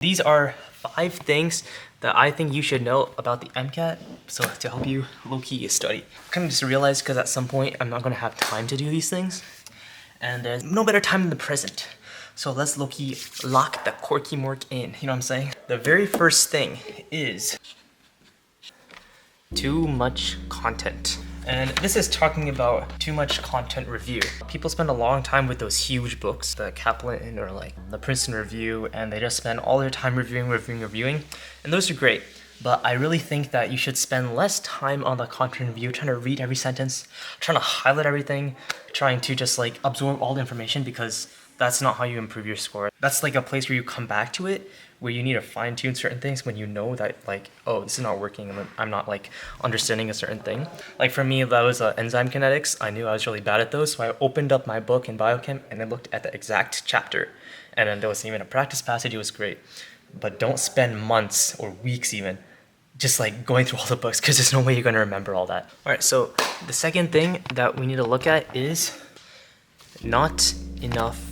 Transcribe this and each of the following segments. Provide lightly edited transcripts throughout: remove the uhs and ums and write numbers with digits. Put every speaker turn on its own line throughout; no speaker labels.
These are 5 things that I think you should know about the MCAT, so to help you low-key study. I kind of just realized because at some point I'm not going to have time to do these things, and there's no better time than the present. So let's low-key lock the corky mork in, you know what I'm saying? The very first thing is too much content. And this is talking about too much content review. People spend a long time with those huge books, the Kaplan or like the Princeton Review, and they just spend all their time reviewing. And those are great. But I really think that you should spend less time on the content review, trying to read every sentence, trying to highlight everything, trying to just like absorb all the information, because that's not how you improve your score. That's like a place where you come back to it, where you need to fine tune certain things when you know that like, oh, this is not working and I'm not like understanding a certain thing. Like for me, that was enzyme kinetics. I knew I was really bad at those, so I opened up my book in biochem and then looked at the exact chapter. And then there wasn't even a practice passage, it was great. But don't spend months or weeks even just like going through all the books, because there's no way you're gonna remember all that. All right, so the second thing that we need to look at is not enough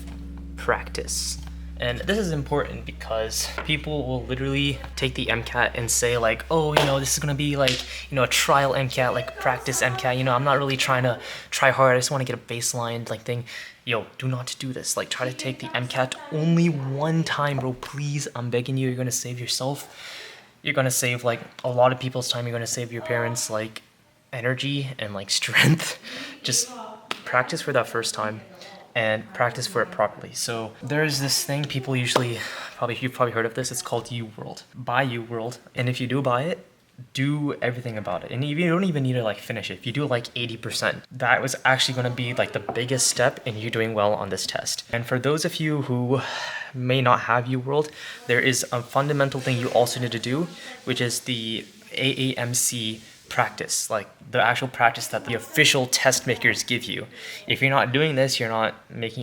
practice. And this is important because people will literally take the MCAT and say like, oh, you know, this is gonna be like, you know, a trial MCAT, like practice MCAT, you know, I'm not really trying to try hard, I just wanna get a baseline like thing. Yo, do not do this. Like, try to take the MCAT only one time, bro, please, I'm begging you. You're gonna save yourself. You're gonna save like a lot of people's time. You're gonna save your parents like energy and like strength. Just practice for that first time and practice for it properly. So there's this thing people usually, you've probably heard of this, it's called UWorld. Buy UWorld, and if you do buy it, do everything about it. And you don't even need to like finish it. If you do like 80%, that was actually gonna be like the biggest step in you doing well on this test. And for those of you who may not have UWorld, there is a fundamental thing you also need to do, which is the AAMC practice, like the actual practice that the official test makers give you. If you're not doing this, you're not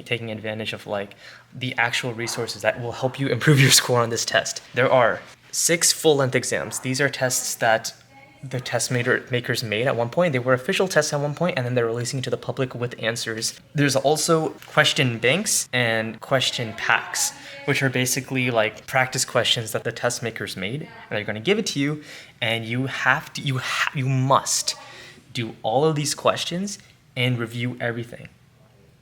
taking advantage of like the actual resources that will help you improve your score on this test. There are 6 full-length exams. These are tests that the test makers made at one point. They were official tests at one point, and then they're releasing to the public with answers. There's also question banks and question packs, which are basically like practice questions that the test makers made, and they're going to give it to you, and you must do all of these questions and review everything.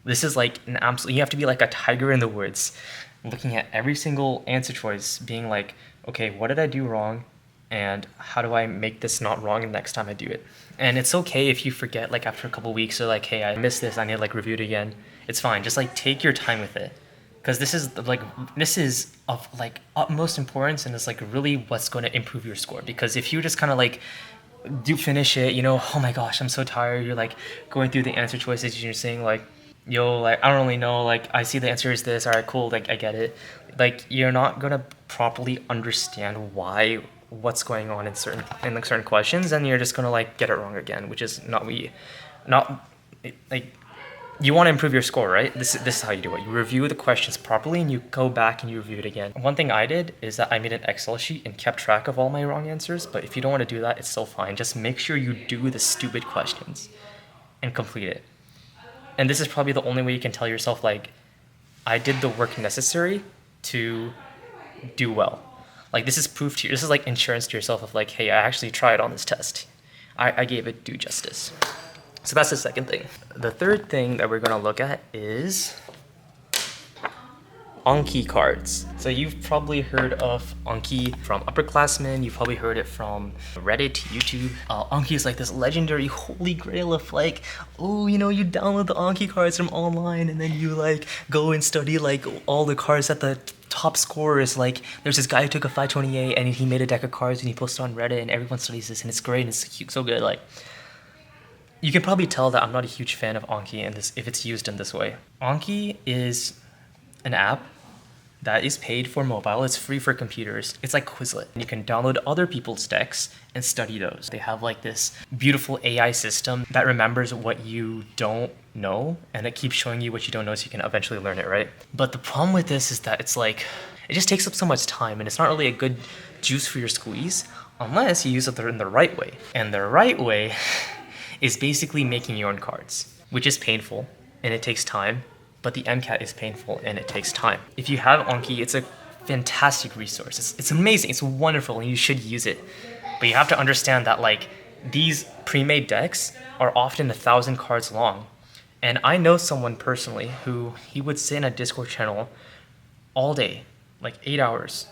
This is like an absolute, you have to be like a tiger in the woods, looking at every single answer choice, being like, okay, what did I do wrong? And how do I make this not wrong the next time I do it? And it's okay if you forget like after a couple weeks, or like, hey, I missed this, I need to like review it again. It's fine, just like take your time with it. Because this is of like utmost importance, and it's like really what's going to improve your score. Because if you just kind of like do finish it, you know, oh my gosh, I'm so tired, you're like going through the answer choices and you're saying like, yo, like I don't really know, like I see the answer is this, all right, cool, like I get it. Like you're not gonna properly understand what's going on in certain questions, and you're just gonna like get it wrong again, which is like you want to improve your score, right? This is how you do it. You review the questions properly and you go back and you review it again. One thing I did is that I made an Excel sheet and kept track of all my wrong answers, but if you don't want to do that, it's still fine. Just make sure you do the stupid questions and complete it. And this is probably the only way you can tell yourself like, I did the work necessary to do well. Like this is proof to you, this is like insurance to yourself of like, hey, I actually tried on this test. I gave it due justice. So that's the second thing. The third thing that we're gonna look at is Anki cards. So you've probably heard of Anki from upperclassmen, you've probably heard it from Reddit, YouTube. Anki is like this legendary holy grail of like, oh, you know, you download the Anki cards from online and then you like go and study like all the cards at the top scorers. Like there's this guy who took a 528 and he made a deck of cards and he posted on Reddit and everyone studies this and it's great and it's so good. Like you can probably tell that I'm not a huge fan of Anki if it's used in this way. Anki is an app that is paid for mobile. It's free for computers. It's like Quizlet. You can download other people's decks and study those. They have like this beautiful AI system that remembers what you don't know, and it keeps showing you what you don't know so you can eventually learn it, right? But the problem with this is that it's like, it just takes up so much time and it's not really a good juice for your squeeze unless you use it in the right way. And the right way is basically making your own cards, which is painful and it takes time. But the MCAT is painful and it takes time. If you have Anki, it's a fantastic resource. It's amazing. It's wonderful, and you should use it. But you have to understand that like these pre-made decks are often 1,000 cards long. And I know someone personally who he would sit in a Discord channel all day, like 8 hours.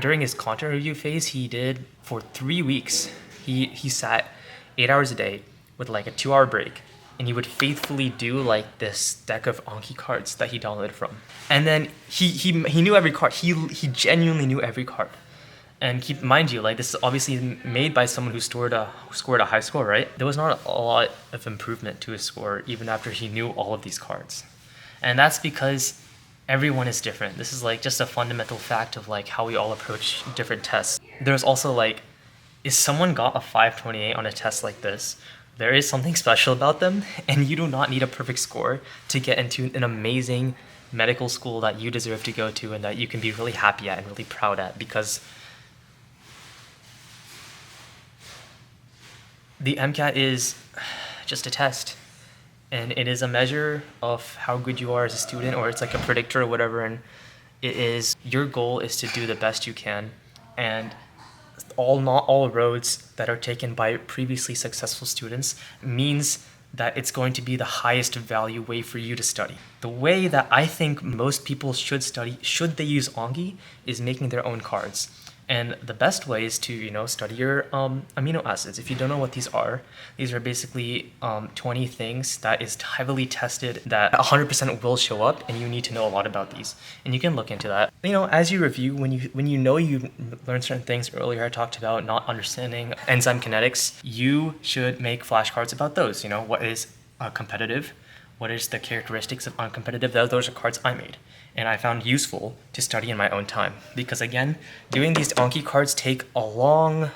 During his content review phase, he did for 3 weeks. He sat 8 hours a day with like a 2-hour break, and he would faithfully do like this deck of Anki cards that he downloaded from. And then he knew every card. He genuinely knew every card. And keep mind you, like this is obviously made by someone who scored a high score, right? There was not a lot of improvement to his score even after he knew all of these cards. And that's because everyone is different. This is like just a fundamental fact of like how we all approach different tests. There's also like, if someone got a 528 on a test like this, there is something special about them, and you do not need a perfect score to get into an amazing medical school that you deserve to go to and that you can be really happy at and really proud at, because the MCAT is just a test, and it is a measure of how good you are as a student, or it's like a predictor or whatever, and your goal is to do the best you can, and not all roads that are taken by previously successful students means that it's going to be the highest value way for you to study. The way that I think most people should study, should they use Anki, is making their own cards. And the best way is to, study your amino acids. If you don't know what these are basically 20 things that is heavily tested that 100% will show up, and you need to know a lot about these. And you can look into that. As you review, when you learn certain things earlier, I talked about not understanding enzyme kinetics, you should make flashcards about those. What is competitive? What is the characteristics of uncompetitive? Those are cards I made, and I found useful to study in my own time. Because again, doing these Anki cards take a long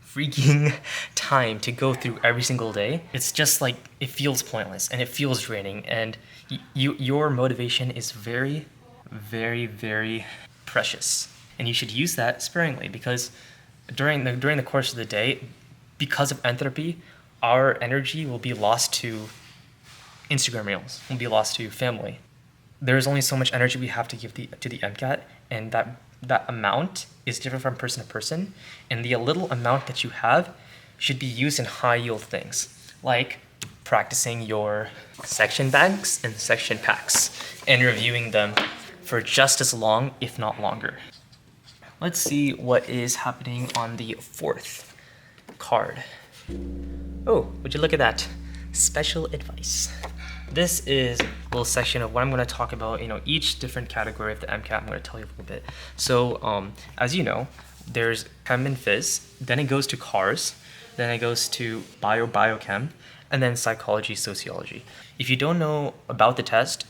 freaking time to go through every single day. It's just like, it feels pointless and it feels draining, and your motivation is very, very, very precious. And you should use that sparingly, because during the course of the day, because of entropy, our energy will be lost to Instagram reels, will be lost to family. There's only so much energy we have to give to the MCAT, and that amount is different from person to person, and the little amount that you have should be used in high yield things, like practicing your section banks and section packs, and reviewing them for just as long, if not longer. Let's see what is happening on the 4th card. Oh, would you look at that? Special advice. This is a little section of what I'm going to talk about, each different category of the MCAT. I'm going to tell you a little bit. So, as you know, there's Chem and Phys, then it goes to Cars, then it goes to Biochem, and then Psychology, Sociology. If you don't know about the test,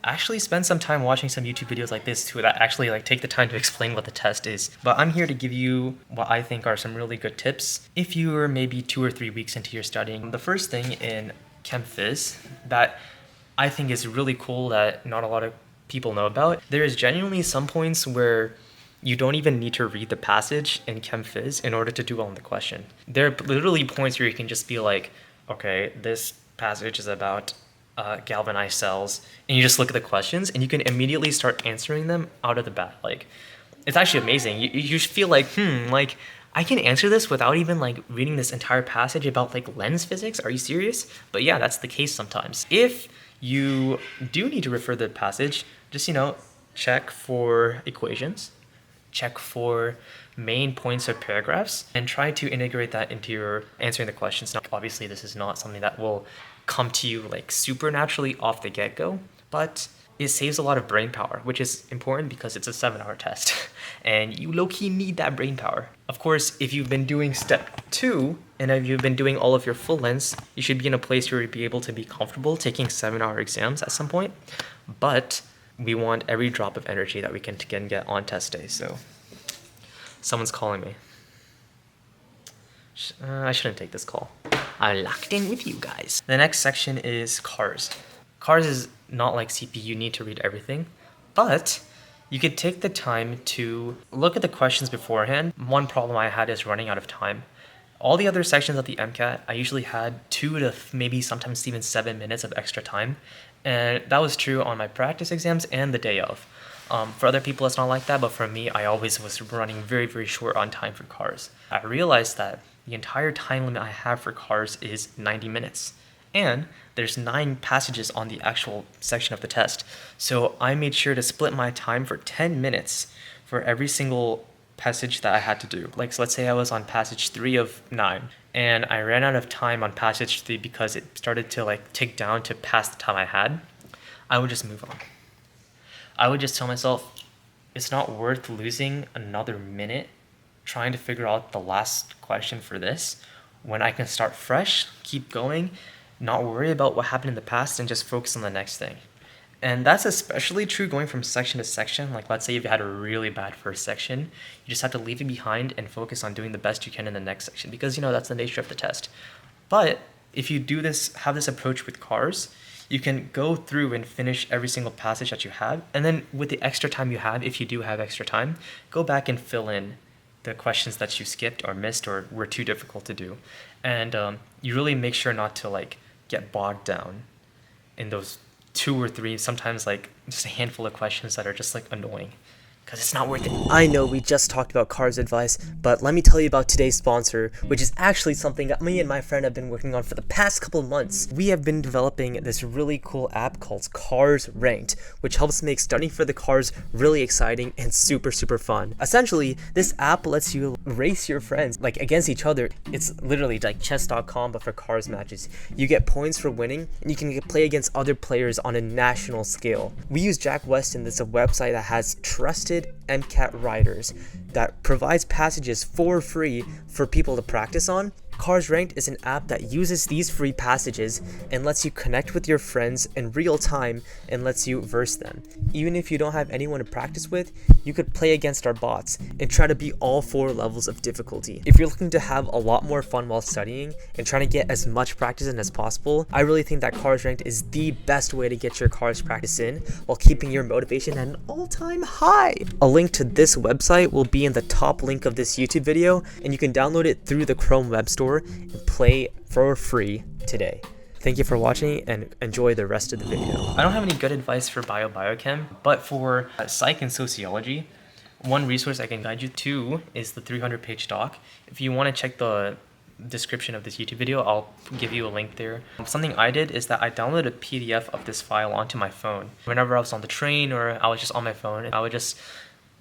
actually spend some time watching some YouTube videos like this that actually take the time to explain what the test is. But I'm here to give you what I think are some really good tips if you are maybe 2 or 3 weeks into your studying. The first thing in Chem Phys that I think is really cool that not a lot of people know about, there is genuinely some points where you don't even need to read the passage in Chem Phys in order to do well on the question. There are literally points where you can just be like, okay, this passage is about galvanized cells, and you just look at the questions and you can immediately start answering them out of the bat. It's actually amazing. You feel like I can answer this without even reading this entire passage about lens physics. Are you serious? But yeah, that's the case sometimes. If you do need to refer the passage, just check for equations, check for main points of paragraphs, and try to integrate that into your answering the questions. Now, obviously, this is not something that will come to you super naturally off the get-go, but it saves a lot of brain power, which is important because it's a 7-hour test and you low-key need that brain power. Of course, if you've been doing step 2 and if you've been doing all of your full lengths, you should be in a place where you'll be able to be comfortable taking 7-hour exams at some point, but we want every drop of energy that we can get on test day. So someone's calling me. I shouldn't take this call. I'm locked in with you guys. The next section is Cars. Cars is not like CP, you need to read everything, but you could take the time to look at the questions beforehand. One problem I had is running out of time. All the other sections of the MCAT, I usually had 2 to maybe sometimes even 7 minutes of extra time, and that was true on my practice exams and the day of. For other people, it's not like that, but for me, I always was running very, very short on time for cars. I realized that the entire time limit I have for cars is 90 minutes. And there's 9 passages on the actual section of the test. So I made sure to split my time for 10 minutes for every single passage that I had to do. Like, so let's say I was on passage 3 of 9, and I ran out of time on passage 3 because it started to like tick down to past the time I had. I would just move on. I would just tell myself, it's not worth losing another minute trying to figure out the last question for this when I can start fresh, keep going, not worry about what happened in the past, and just focus on the next thing. And that's especially true going from section to section. Like, let's say you've had a really bad first section, you just have to leave it behind and focus on doing the best you can in the next section, because that's the nature of the test. But if you have this approach with cars, you can go through and finish every single passage that you have, and then with the extra time you have, if you do have extra time, go back and fill in the questions that you skipped or missed or were too difficult to do. And you really make sure not to like get bogged down in those 2 or 3, sometimes like just a handful of questions that are just like annoying, because it's not worth it.
I know we just talked about cars advice, but let me tell you about today's sponsor, which is actually something that me and my friend have been working on for the past couple months. We have been developing this really cool app called Cars Ranked, which helps make studying for the cars really exciting and super, super fun. Essentially, this app lets you race your friends like against each other. It's literally like chess.com, but for cars matches. You get points for winning, and you can play against other players on a national scale. We use Jack Weston. This is a website that has trusted MCAT writers that provides passages for free for people to practice on. Cars Ranked is an app that uses these free passages and lets you connect with your friends in real time and lets you verse them. Even if you don't have anyone to practice with, you could play against our bots and try to beat all 4 levels of difficulty. If you're looking to have a lot more fun while studying and trying to get as much practice in as possible, I really think that Cars Ranked is the best way to get your cars practice in while keeping your motivation at an all-time high. A link to this website will be in the top link of this YouTube video, and you can download it through the Chrome Web Store and play for free today. Thank you for watching and enjoy the rest of the video.
I don't have any good advice for biochem, but for psych and sociology, one resource I can guide you to is the 300-page doc. If you want to check the description of this YouTube video, I'll give you a link there. Something I did is that I downloaded a PDF of this file onto my phone. Whenever I was on the train or I was just on my phone, I would just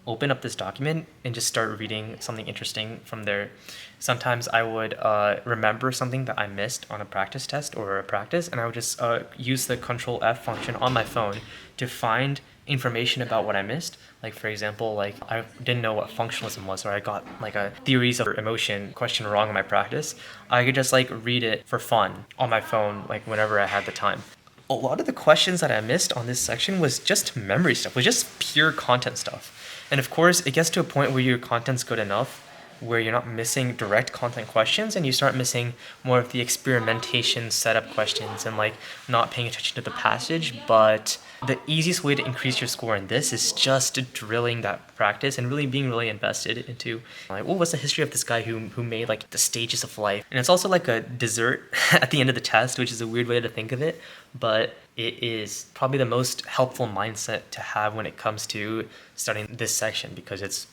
open up this document and just start reading something interesting from there. Sometimes I would remember something that I missed on a practice test or a practice, and I would just use the Control F function on my phone to find information about what I missed. Like, for example, like I didn't know what functionalism was, or I got like a theories of emotion question wrong in my practice. I could just like read it for fun on my phone, like whenever I had the time. A lot of the questions that I missed on this section was just memory stuff, was just pure content stuff. And of course, it gets to a point where your content's good enough where you're not missing direct content questions and you start missing more of the experimentation setup questions and like not paying attention to the passage. But the easiest way to increase your score in this is just drilling that practice and really being really invested into like, well, what's the history of this guy who made like the stages of life. And it's also like a dessert at the end of the test, which is a weird way to think of it, but it is probably the most helpful mindset to have when it comes to studying this section, because it's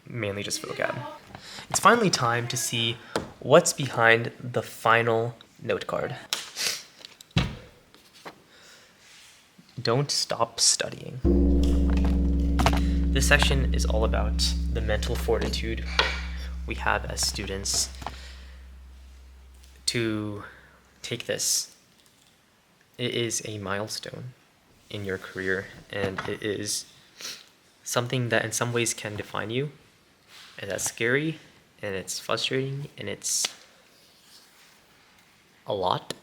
mainly just vocab. It's finally time to see what's behind the final note card. Don't stop studying. This section is all about the mental fortitude we have as students to take this. It is a milestone in your career, and it is something that in some ways can define you, and that's scary, and it's frustrating, and it's a lot,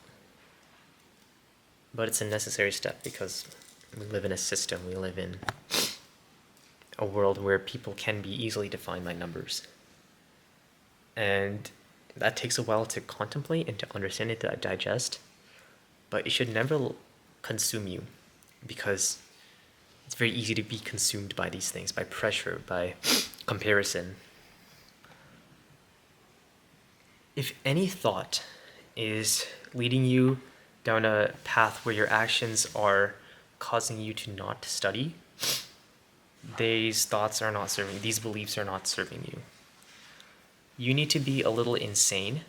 but it's a necessary step because we live in a system, we live in a world where people can be easily defined by numbers, and that takes a while to contemplate and to understand it, to digest. But it should never consume you, because it's very easy to be consumed by these things, by pressure, by comparison. If any thought is leading you down a path where your actions are causing you to not study, these thoughts are not serving, these beliefs are not serving you. You need to be a little insane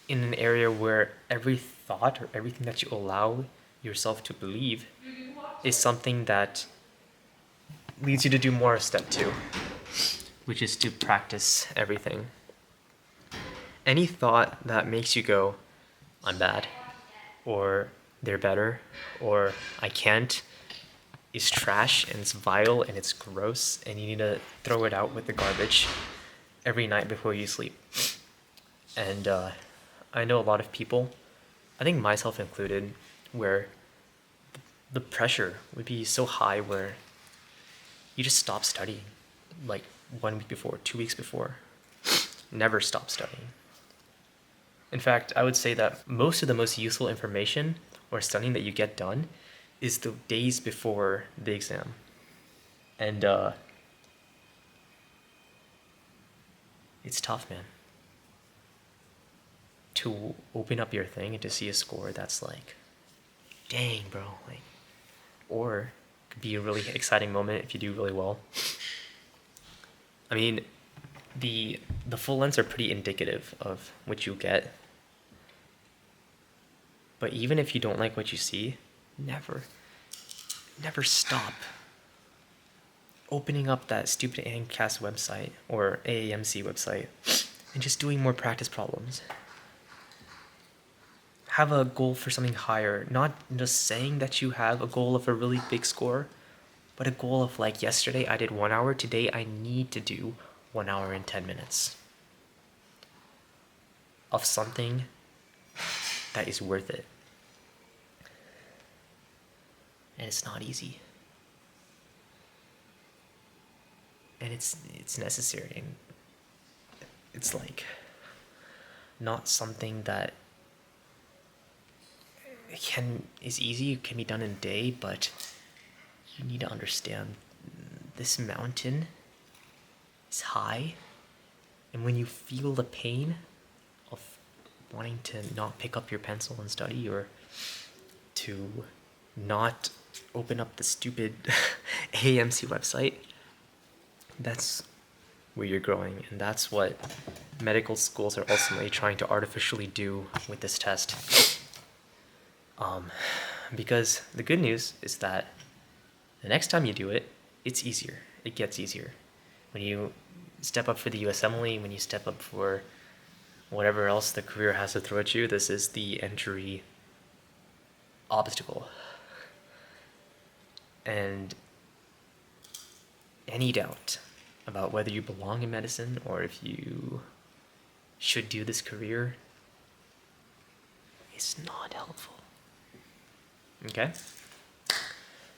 in an area where every thought or everything that you allow yourself to believe is something that leads you to do more of step 2, which is to practice everything. Any thought that makes you go, I'm bad, or they're better, or I can't, is trash and it's vile and it's gross and you need to throw it out with the garbage every night before you sleep. And I know a lot of people, I think myself included, where the pressure would be so high where you just stop studying like 1 week before, 2 weeks before. Never stop studying. In fact, I would say that most of the most useful information or studying that you get done is the days before the exam. And it's tough, man. To open up your thing and to see a score that's like, dang, bro, like, or it could be a really exciting moment if you do really well. I mean, the full lengths are pretty indicative of what you get. But even if you don't like what you see, never stop opening up that stupid MCAT website or AAMC website and just doing more practice problems. Have a goal for something higher, not just saying that you have a goal of a really big score, but a goal of like, yesterday I did 1 hour, today I need to do 1 hour and 10 minutes of something that is worth it. And it's not easy. And it's necessary. And it's like not something that is easy, can be done in a day, but you need to understand this mountain is high, and when you feel the pain of wanting to not pick up your pencil and study, or to not open up the stupid AMC website, that's where you're growing, and that's what medical schools are ultimately trying to artificially do with this test. Because the good news is that the next time you do it, it's easier. It gets easier. When you step up for the USMLE, when you step up for whatever else the career has to throw at you, this is the entry obstacle. And any doubt about whether you belong in medicine or if you should do this career is not helpful. Okay?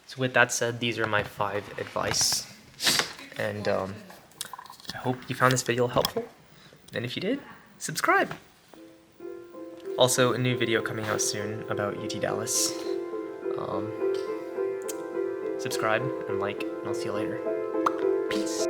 So with that said, these are my 5 advice. And I hope you found this video helpful. And if you did, subscribe. Also, a new video coming out soon about UT Dallas. Subscribe and like, and I'll see you later. Peace.